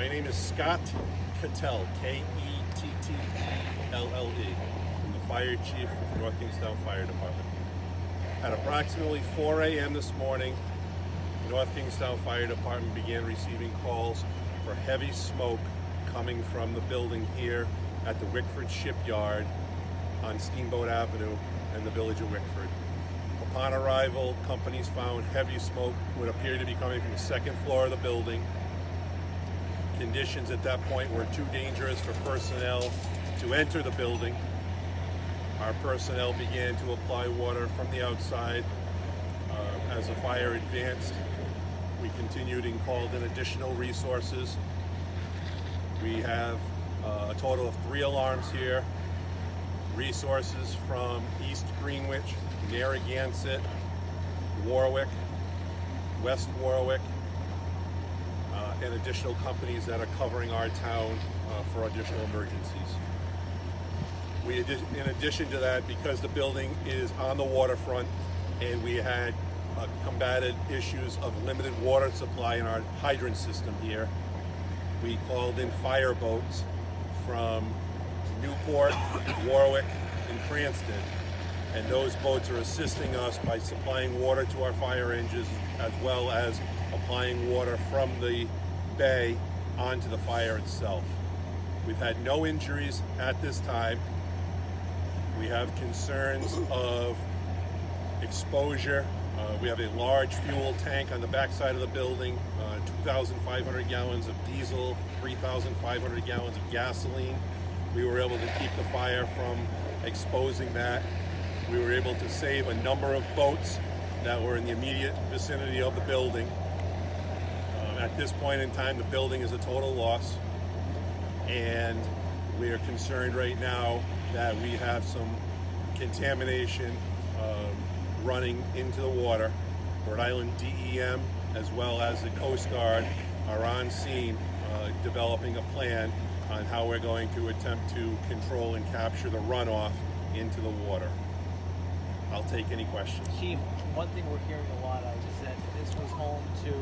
My name is Scott Kettelle, Kettelle. I'm the fire chief of the North Kingstown Fire Department. At approximately 4 a.m. this morning, the North Kingstown Fire Department began receiving calls for heavy smoke coming from the building here at the Wickford Shipyard on Steamboat Avenue in the village of Wickford. Upon arrival, companies found heavy smoke would appear to be coming from the second floor of the building. Conditions at that point were too dangerous for personnel to enter the building. Our personnel began to apply water from the outside. As the fire advanced, we continued and called in additional resources. We have a total of 3 alarms here. Resources from East Greenwich, Narragansett, Warwick, West Warwick, and additional companies that are covering our town for additional emergencies. In addition to that, because the building is on the waterfront and we had combated issues of limited water supply in our hydrant system here, we called in fire boats from Newport, Warwick, and Cranston, and those boats are assisting us by supplying water to our fire engines as well as applying water from the bay onto the fire itself. We've had no injuries at this time. We have concerns of exposure. We have a large fuel tank on the backside of the building, 2,500 gallons of diesel, 3,500 gallons of gasoline. We were able to keep the fire from exposing that. We were able to save a number of boats that were in the immediate vicinity of the building. At this point in time, the building is a total loss, and we are concerned right now that we have some contamination running into the water. Rhode Island DEM as well as the Coast Guard are on scene developing a plan on how we're going to attempt to control and capture the runoff into the water. I'll take any questions. Chief, one thing we're hearing a lot of is that this was home to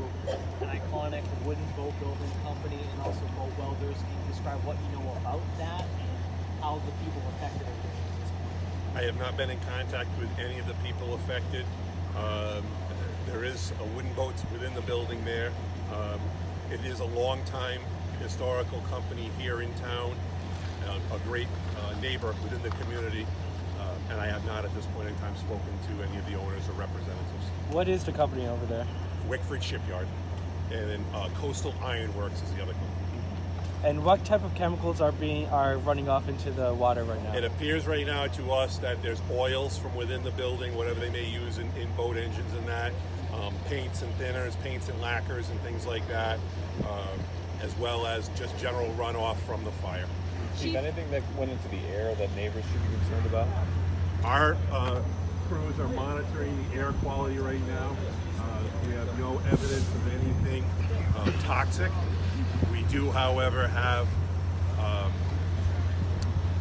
an iconic wooden boat building company and also boat welders. Can you describe what you know about that and how the people affected are doing at this point? I have not been in contact with any of the people affected. There is a wooden boat within the building there. It is a long-time historical company here in town, a great neighbor within the community. And I have not at this point in time spoken to any of the owners or representatives. What is the company over there? Wickford Shipyard, and then Coastal Ironworks is the other company. And what type of chemicals are running off into the water right now? It appears right now to us that there's oils from within the building, whatever they may use in boat engines and that, paints and thinners, paints and lacquers and things like that, as well as just general runoff from the fire. Chief, anything that went into the air that neighbors should be concerned about? Our crews are monitoring the air quality right now. We have no evidence of anything toxic. We do, however, have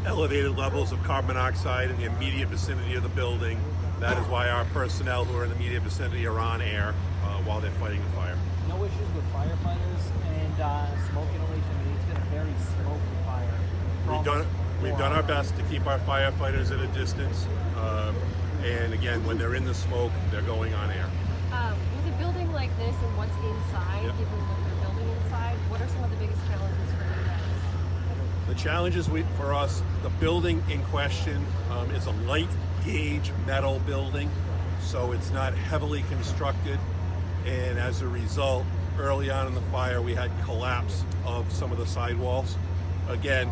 elevated levels of carbon monoxide in the immediate vicinity of the building. That is why our personnel who are in the immediate vicinity are on air while they're fighting the fire. No issues with firefighters and smoke inhalation. I mean, it's been a very smoky fire. We've done our best to keep our firefighters at a distance, and again, when they're in the smoke, they're going on air. With a building like this and what's inside, Yep. given what you're building inside, what are some of the biggest challenges for you guys? The challenges for us, the building in question is a light gauge metal building, so it's not heavily constructed, and as a result, early on in the fire, we had collapse of some of the sidewalls. Again,